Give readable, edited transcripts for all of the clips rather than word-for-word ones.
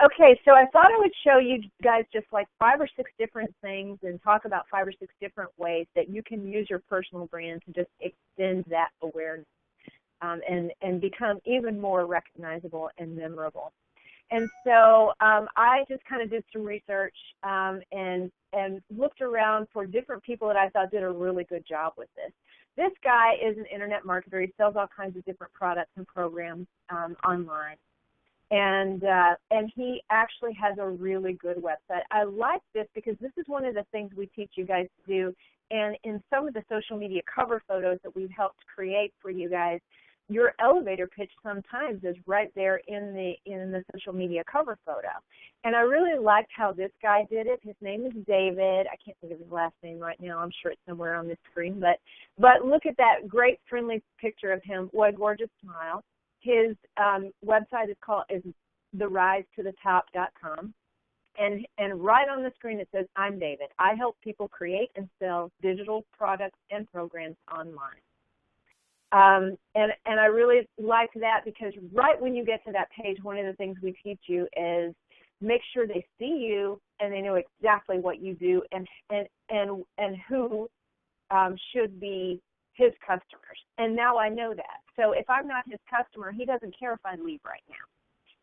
Okay, so I thought I would show you guys just like 5 or 6 different things and talk about 5 or 6 different ways that you can use your personal brand to just extend that awareness and become even more recognizable and memorable. And so I just kind of did some research and looked around for different people that I thought did a really good job with this. This guy is an internet marketer. He sells all kinds of different products and programs online. And he actually has a really good website. I like this because this is one of the things we teach you guys to do. And in some of the social media cover photos that we've helped create for you guys, your elevator pitch sometimes is right there in the social media cover photo. And I really liked how this guy did it. His name is David. I can't think of his last name right now. I'm sure it's somewhere on this screen. But look at that great friendly picture of him. What a gorgeous smile. His website is therisetothetop.com. And right on the screen it says, I'm David. I help people create and sell digital products and programs online. And I really like that because right when you get to that page, one of the things we teach you is make sure they see you and they know exactly what you do and who should be his customers. And now I know that. So if I'm not his customer, he doesn't care if I leave right now.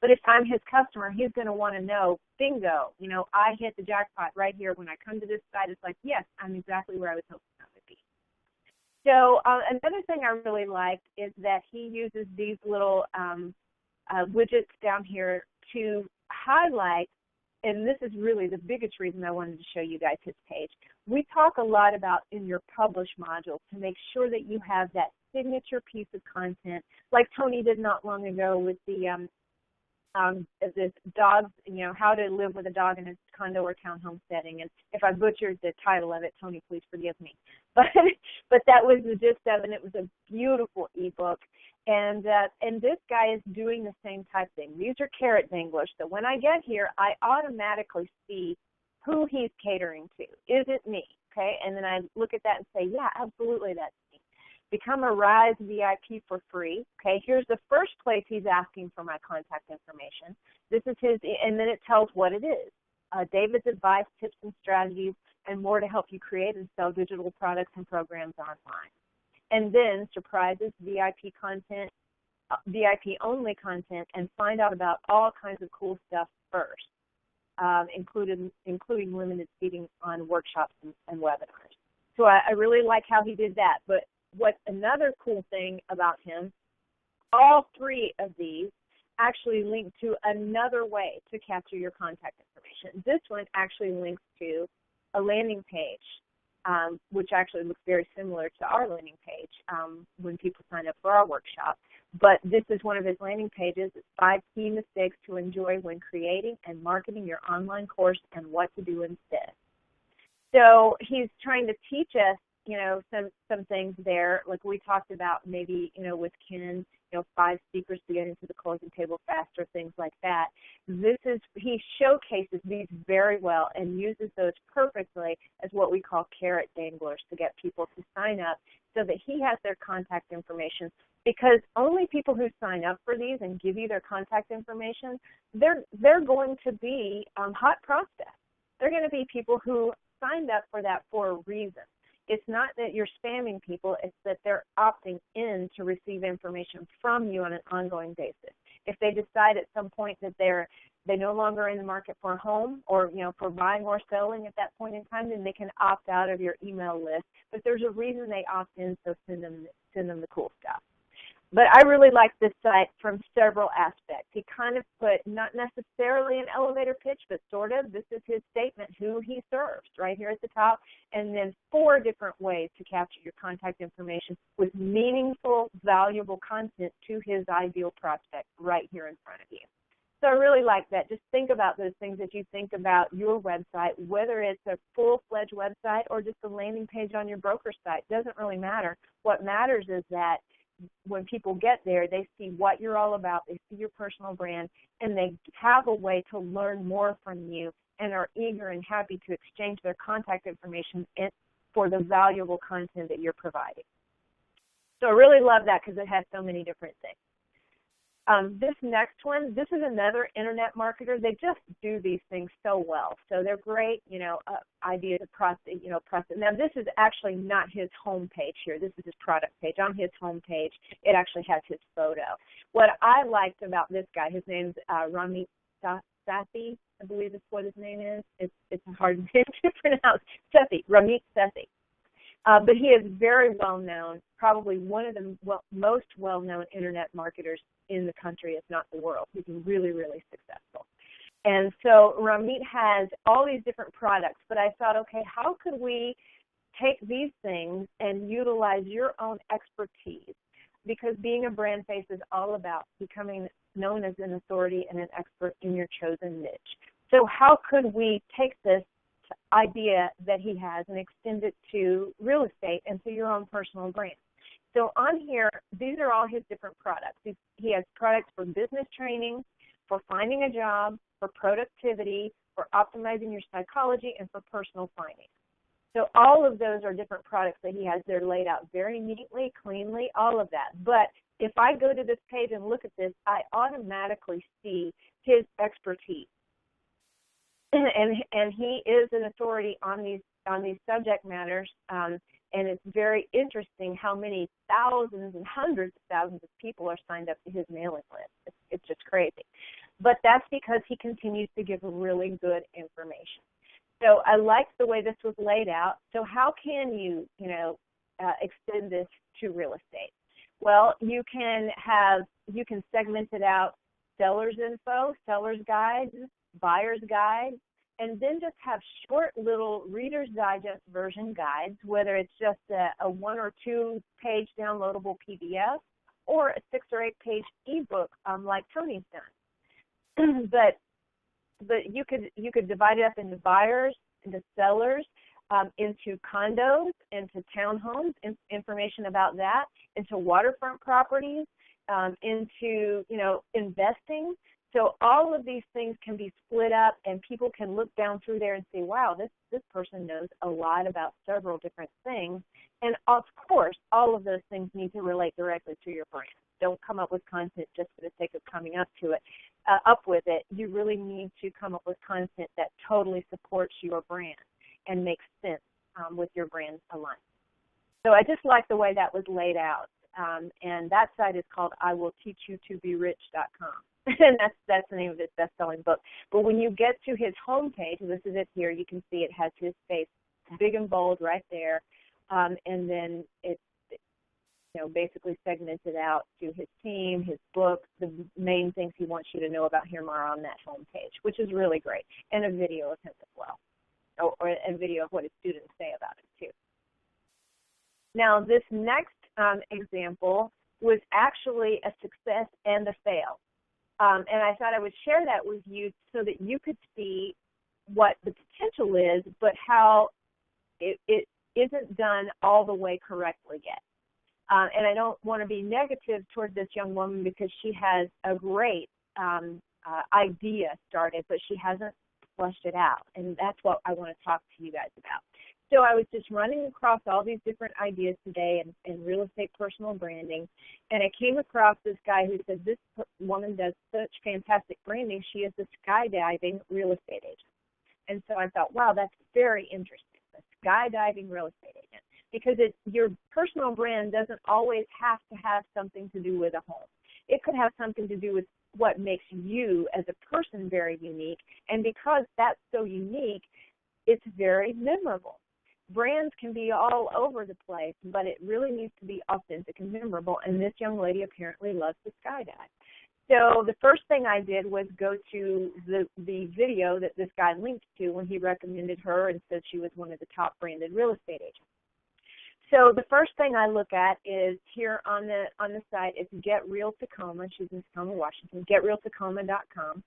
But if I'm his customer, he's going to want to know, bingo, I hit the jackpot right here. When I come to this site, it's like, yes, I'm exactly where I was hoping I would be. So another thing I really liked is that he uses these little widgets down here to highlight, and this is really the biggest reason I wanted to show you guys his page. We talk a lot about in your publish module to make sure that you have that signature piece of content, like Tony did not long ago with the this dog, how to live with a dog in a condo or townhome setting. And if I butchered the title of it, Tony, please forgive me. But that was the gist of it, and it was a beautiful ebook. And this guy is doing the same type thing. These are carrot danglers. So when I get here, I automatically see who he's catering to. Is it me? Okay, and then I look at that and say, yeah, absolutely, that's me. Become a Rise VIP for free. Okay, here's the first place he's asking for my contact information. This is his, and then it tells what it is. David's advice, tips, and strategies, and more to help you create and sell digital products and programs online. And then surprises, VIP content, VIP-only content, and find out about all kinds of cool stuff first, including limited seating on workshops and webinars. So I really like how he did that. But what's another cool thing about him, all 3 of these actually link to another way to capture your contact information. This one actually links to a landing page, which actually looks very similar to our landing page when people sign up for our workshop. But this is one of his landing pages. It's 5 key mistakes to enjoy when creating and marketing your online course and what to do instead. So he's trying to teach us, some things there, like we talked about maybe, with Ken, 5 secrets to getting to the closing table faster, things like that. He showcases these very well and uses those perfectly as what we call carrot danglers to get people to sign up so that he has their contact information, because only people who sign up for these and give you their contact information, they're going to be hot prospects. They're going to be people who signed up for that for a reason. It's not that you're spamming people, it's that they're opting in to receive information from you on an ongoing basis. If they decide at some point that they're no longer in the market for a home or, for buying or selling at that point in time, then they can opt out of your email list. But there's a reason they opt in, so send them the cool stuff. But I really like this site from several aspects. He kind of put not necessarily an elevator pitch, but sort of. This is his statement, who he serves, right here at the top, and then 4 different ways to capture your contact information with meaningful, valuable content to his ideal prospect right here in front of you. So I really like that. Just think about those things as you think about your website, whether it's a full-fledged website or just a landing page on your broker site. It doesn't really matter. What matters is that when people get there, they see what you're all about, they see your personal brand, and they have a way to learn more from you and are eager and happy to exchange their contact information for the valuable content that you're providing. So I really love that because it has so many different things. This next one, this is another internet marketer. They just do these things so well. So they're great, idea to process. Now, this is actually not his home page here. This is his product page. On his home page, it actually has his photo. What I liked about this guy, his name's Ramit Sethi, I believe is what his name is. It's a hard name to pronounce. Ramit Sethi. But he is very well known, probably one of the most well-known internet marketers in the country, if not the world. He's really, really successful. And so Ramit has all these different products, but I thought, okay, how could we take these things and utilize your own expertise? Because being a brand face is all about becoming known as an authority and an expert in your chosen niche. So how could we take this idea that he has and extend it to real estate and to your own personal brand? So on here, these are all his different products. He has products for business training, for finding a job, for productivity, for optimizing your psychology, and for personal finance. So all of those are different products that he has. They're laid out very neatly, cleanly, all of that. But if I go to this page and look at this, I automatically see his expertise. And he is an authority on these subject matters, and it's very interesting how many thousands and hundreds of thousands of people are signed up to his mailing list. It's just crazy. But that's because he continues to give really good information. So I like the way this was laid out. So how can you, extend this to real estate? Well, you can segment it out: seller's info, seller's guides, buyer's guides, and then just have short little Reader's Digest version guides, whether it's just a 1 or 2 page downloadable PDF or a 6 or 8 page ebook like Tony's done. But you could divide it up into buyers, into sellers, into condos, into townhomes, information about that, into waterfront properties, into investing. So all of these things can be split up, and people can look down through there and say, wow, this person knows a lot about several different things. And, of course, all of those things need to relate directly to your brand. Don't come up with content just for the sake of coming up with it. You really need to come up with content that totally supports your brand and makes sense with your brand alignment. So I just like the way that was laid out. And that site is called IWillTeachYouToBeRich.com. And that's the name of his best-selling book. But when you get to his homepage, this is it here, you can see it has his face big and bold right there, and then it's basically segmented out to his team, his books, the main things he wants you to know about him are on that homepage, which is really great, and a video of him as well, or a video of what his students say about it too. Now, this next example was actually a success and a fail. And I thought I would share that with you so that you could see what the potential is, but how it isn't done all the way correctly yet. And I don't want to be negative toward this young woman because she has a great idea started, but she hasn't fleshed it out. And that's what I want to talk to you guys about. So I was just running across all these different ideas today in real estate personal branding, and I came across this guy who said this woman does such fantastic branding. She is a skydiving real estate agent. And so I thought, wow, that's very interesting, a skydiving real estate agent, because your personal brand doesn't always have to have something to do with a home. It could have something to do with what makes you as a person very unique, and because that's so unique, it's very memorable. Brands can be all over the place, but it really needs to be authentic and memorable, and this young lady apparently loves to skydive. So the first thing I did was go to the video that this guy linked to when he recommended her and said she was one of the top branded real estate agents. So the first thing I look at is here on the site, it's Get Real Tacoma. She's in Tacoma, Washington, getrealtacoma.com.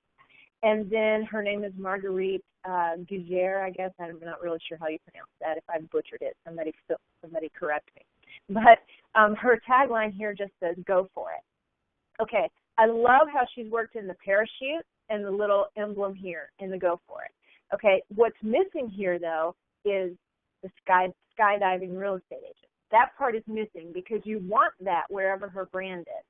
And then her name is Marguerite Gugere, I guess. I'm not really sure how you pronounce that. If I butchered it, somebody correct me. But her tagline here just says, go for it. Okay, I love how she's worked in the parachute and the little emblem here in the go for it. Okay, what's missing here, though, is the skydiving real estate agent. That part is missing because you want that wherever her brand is.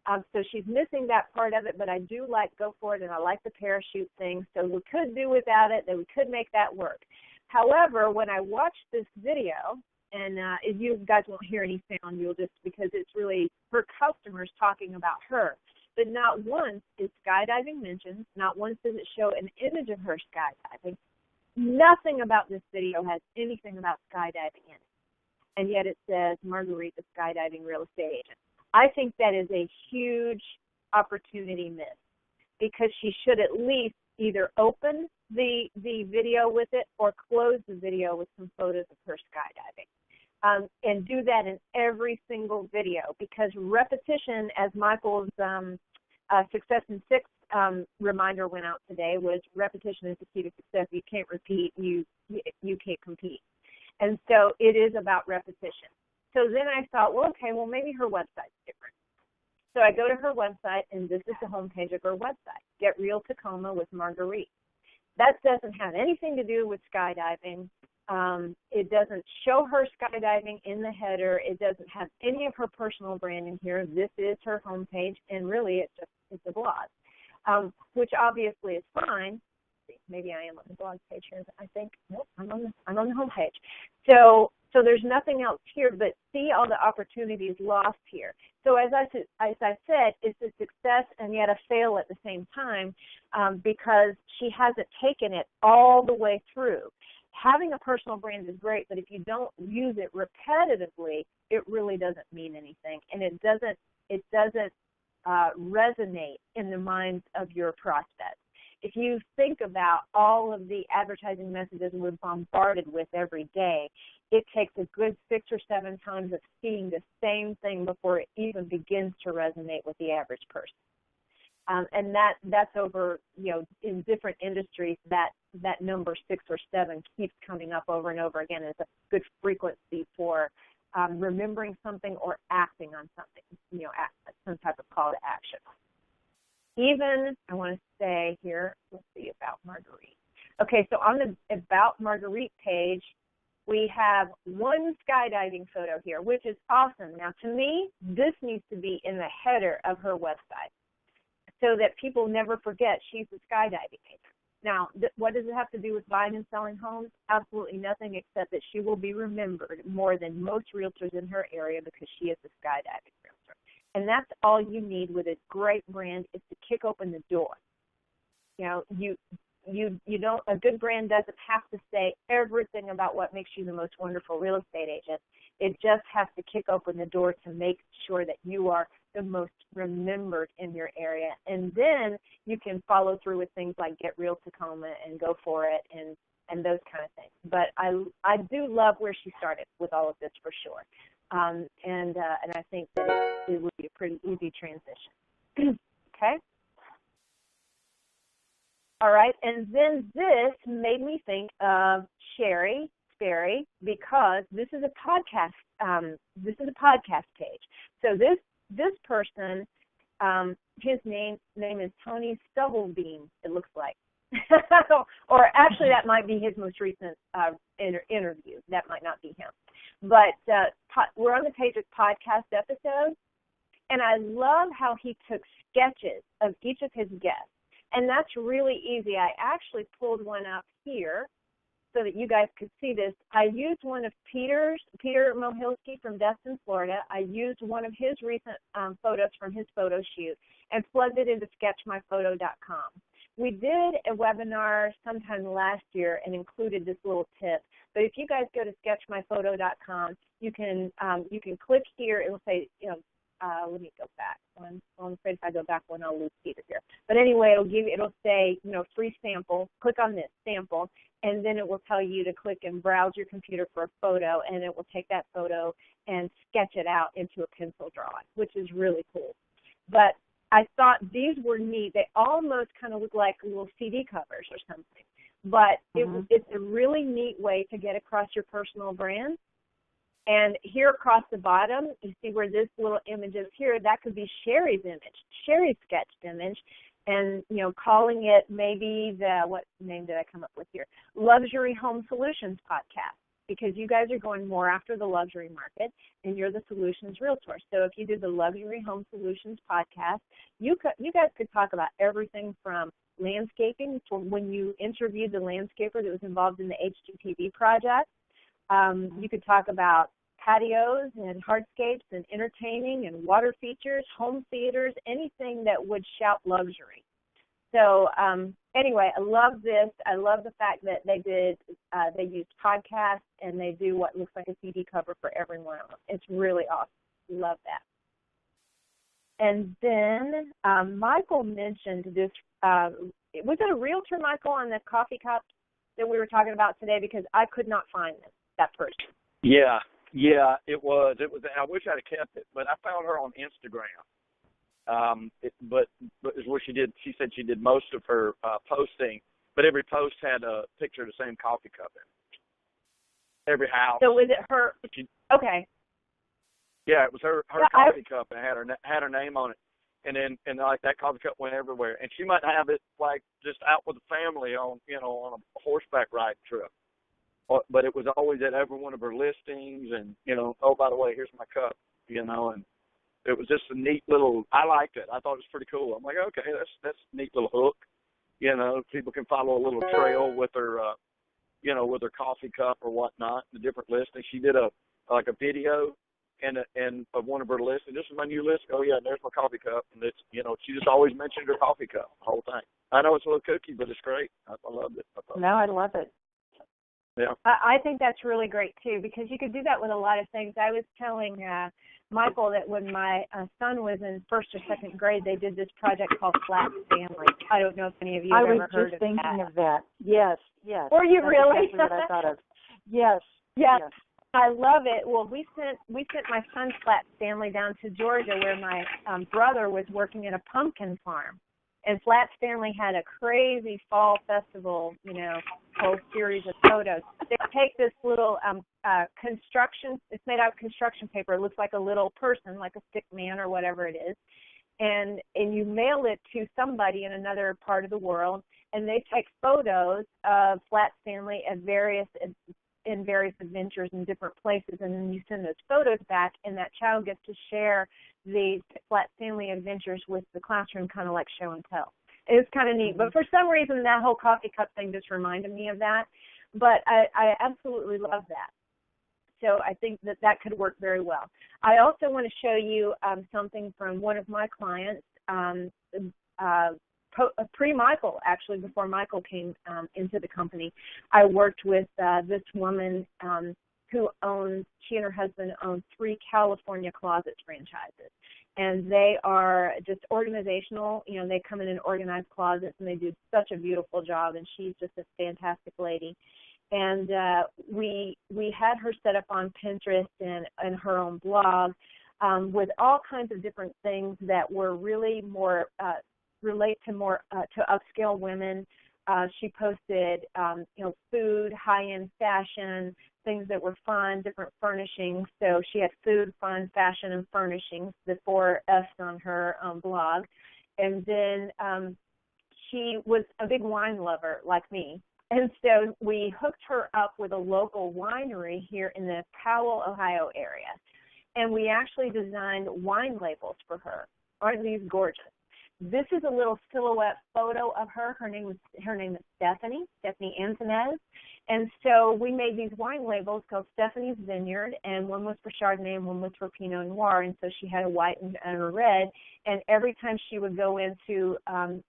So she's missing that part of it, but I do like Go For It, and I like the parachute thing. So we could do without it, that we could make that work. However, when I watched this video, and if you guys won't hear any sound, you'll just, because it's really her customers talking about her. But not once is skydiving mentioned. Not once does it show an image of her skydiving. Nothing about this video has anything about skydiving in it. And yet it says Marguerite, the skydiving real estate agent. I think that is a huge opportunity missed, because she should at least either open the video with it or close the video with some photos of her skydiving. And do that in every single video, because repetition, as Michael's Success in 6 reminder went out today, was repetition is the key to success. You can't repeat, you can't compete. And so it is about repetition. So then I thought, well, okay, well, maybe her website's different. So I go to her website, and this is the homepage of her website, Get Real Tacoma with Marguerite. That doesn't have anything to do with skydiving. It doesn't show her skydiving in the header. It doesn't have any of her personal branding here. This is her homepage, and really it's a blog, which obviously is fine. Maybe I am on the blog page here. I think nope, I'm on the homepage. So there's nothing else here, but see all the opportunities lost here. So as I said, it's a success and yet a fail at the same time, because she hasn't taken it all the way through. Having a personal brand is great, but if you don't use it repetitively, it really doesn't mean anything, and it doesn't resonate in the minds of your prospects. If you think about all of the advertising messages we're bombarded with every day, it takes a good 6 or 7 times of seeing the same thing before it even begins to resonate with the average person. And that's over, in different industries, that number 6 or 7 keeps coming up over and over again as a good frequency for remembering something or acting on something, some type of call to action. Even, I want to say here, let's see, About Marguerite. Okay, so on the About Marguerite page, we have one skydiving photo here, which is awesome. Now, to me, this needs to be in the header of her website so that people never forget she's a skydiving agent. Now, what does it have to do with buying and selling homes? Absolutely nothing, except that she will be remembered more than most realtors in her area because she is a skydiving realtor. And that's all you need with a great brand, is to kick open the door. You don't, a good brand doesn't have to say everything about what makes you the most wonderful real estate agent. It just has to kick open the door to make sure that you are the most remembered in your area. And then you can follow through with things like Get Real Tacoma and Go For It and those kind of things. But I do love where she started with all of this, for sure. And I think that it would be a pretty easy transition. Okay? All right, and then this made me think of Sherry Sperry, because this is a podcast. This is a podcast page. So this person, his name is Tony Stubblebean, it looks like. Or actually, that might be his most recent interview. That might not be him. But we're on the page of podcast episodes, and I love how he took sketches of each of his guests. And that's really easy. I actually pulled one up here so that you guys could see this. I used one of Peter Mohilsky from Destin, Florida. I used one of his recent photos from his photo shoot and plugged it into sketchmyphoto.com. We did a webinar sometime last year and included this little tip. But if you guys go to sketchmyphoto.com, you can click here. It will say, let me go back. I'm afraid if I go back one, I'll lose Peter here. But anyway, it'll say, free sample. Click on this sample, and then it will tell you to click and browse your computer for a photo, and it will take that photo and sketch it out into a pencil drawing, which is really cool. But I thought these were neat. They almost kind of look like little CD covers or something. But it's a really neat way to get across your personal brand. And here across the bottom, you see where this little image is here, that could be Sherry's image, Sherry's sketched image, and, calling it maybe what name did I come up with here? Luxury Home Solutions Podcast. because you guys are going more after the luxury market, and you're the solutions realtor. So if you did the Luxury Home Solutions podcast, you guys could talk about everything from landscaping, for when you interviewed the landscaper that was involved in the HGTV project. You could talk about patios and hardscapes and entertaining and water features, home theaters, anything that would shout luxury. So anyway, I love this. I love the fact that they used podcasts and they do what looks like a CD cover for every one of them. It's really awesome. Love that. And then Michael mentioned this. Was it a realtor, Michael, on the coffee cup that we were talking about today? Because I could not find that person. Yeah, it was. I wish I'd have kept it, but I found her on Instagram. But is where she said she did most of her posting, but every post had a picture of the same coffee cup in it. Every house. So was it her? Okay. Yeah, it was her coffee cup, and it had her name on it. And like that coffee cup went everywhere. And she might have it like just out with the family on a horseback ride trip. But it was always at every one of her listings, and oh, by the way, here's my cup, and it was just a neat little. I liked it. I thought it was pretty cool. I'm like, okay, that's a neat little hook. People can follow a little trail with her, with her coffee cup or whatnot. The different listings. She did a video and of one of her listings. This is my new list. Oh yeah, there's my coffee cup, and it's she just always mentioned her coffee cup the whole thing. I know it's a little cookie, but it's great. I loved it. I love it. Yeah. I think that's really great, too, because you could do that with a lot of things. I was telling Michael that when my son was in first or second grade, they did this project called Flat Family. I don't know if any of you have ever heard of that. I was just thinking of that. Yes. Were you really? That's exactly what I thought of. Yes. I love it. Well, we sent my son's Flat Family down to Georgia, where my brother was working at a pumpkin farm. And Flat Family had a crazy fall festival, whole series of photos. They take this little construction, it's made out of construction paper. It looks like a little person, like a stick man or whatever it is. And you mail it to somebody in another part of the world, and they take photos of Flat Family in various adventures in different places, and then you send those photos back, and that child gets to share the Flat Family adventures with the classroom, kind of like show and tell. It's kind of neat, but for some reason that whole coffee cup thing just reminded me of that, but I absolutely love that. So I think that could work very well. I also want to show you something from one of my clients, pre-Michael, actually, before Michael came into the company. I worked with this woman who she and her husband own 3 California Closets franchises. And they are just organizational. They come in and organize closets, and they do such a beautiful job, and she's just a fantastic lady. And we had her set up on Pinterest and her own blog with all kinds of different things that were really more relate to upscale women. She posted, food, high-end fashion, things that were fun, different furnishings. So she had food, fun, fashion, and furnishings, the 4 F's on her blog. And then she was a big wine lover like me. And so we hooked her up with a local winery here in the Powell, Ohio area. And we actually designed wine labels for her. Aren't these gorgeous? This is a little silhouette photo of her. Her name is Stephanie Antonez. And so we made these wine labels called Stephanie's Vineyard, and one was for Chardonnay and one was for Pinot Noir. And so she had a white and a red. And every time she would go into an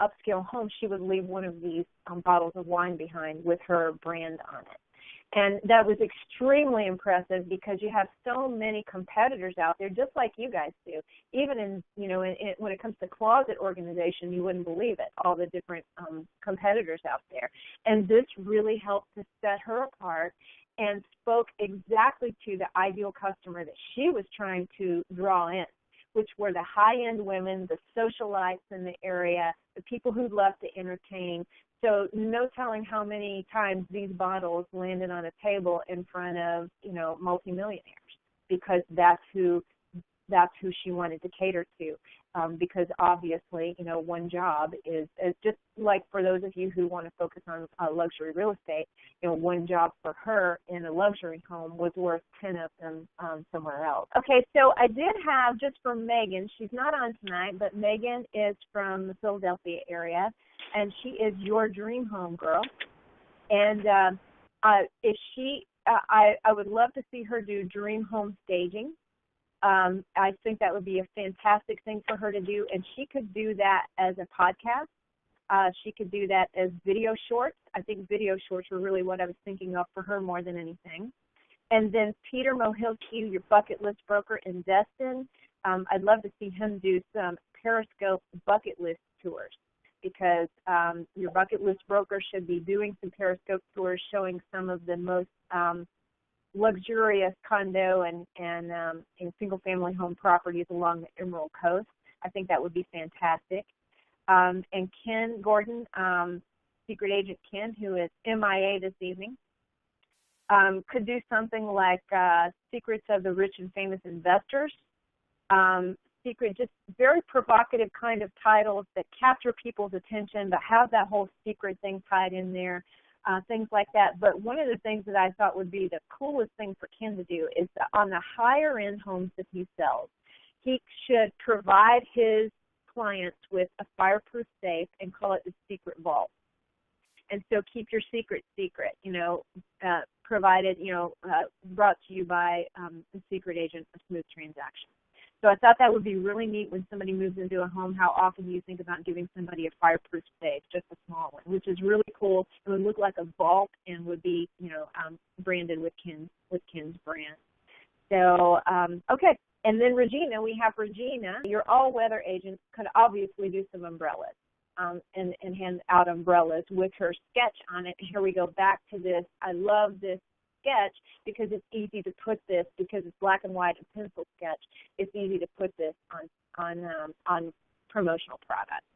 upscale home, she would leave one of these bottles of wine behind with her brand on it. And that was extremely impressive because you have so many competitors out there, just like you guys do. Even in when it comes to closet organization, you wouldn't believe it, all the different competitors out there. And this really helped to set her apart and spoke exactly to the ideal customer that she was trying to draw in, which were the high-end women, the socialites in the area, the people who love to entertain. So no telling how many times these bottles landed on a table in front of, multimillionaires, because that's who she wanted to cater to. because obviously, one job is just like for those of you who want to focus on luxury real estate, one job for her in a luxury home was worth 10 of them somewhere else. Okay, so I did have, just for Megan, she's not on tonight, but Megan is from the Philadelphia area, and she is your dream home girl. And if she, I would love to see her do dream home staging. I think that would be a fantastic thing for her to do, and she could do that as a podcast. She could do that as video shorts. I think video shorts were really what I was thinking of for her more than anything. And then Peter Mohilke, your bucket list broker in Destin, I'd love to see him do some Periscope bucket list tours, because your bucket list broker should be doing some Periscope tours showing some of the most luxurious condo and single-family home properties along the Emerald Coast. I think that would be fantastic. And Ken Gordon, Secret Agent Ken, who is MIA this evening, could do something like Secrets of the Rich and Famous Investors. Just very provocative kind of titles that capture people's attention, but have that whole secret thing tied in there. Things like that. But one of the things that I thought would be the coolest thing for Ken to do is that on the higher end homes that he sells, he should provide his clients with a fireproof safe and call it the secret vault. And so keep your secret, provided, brought to you by the secret agent of Smooth Transactions. So I thought that would be really neat when somebody moves into a home. How often do you think about giving somebody a fireproof safe, just a small one, which is really cool. It would look like a vault and would be, branded with Ken's brand. So, okay. And then Regina, we have Regina. Your all-weather agent could obviously do some umbrellas and hand out umbrellas with her sketch on it. Here we go back to this. I love this sketch because it's easy to put this, because it's black and white and pencil sketch. It's easy to put this on promotional products.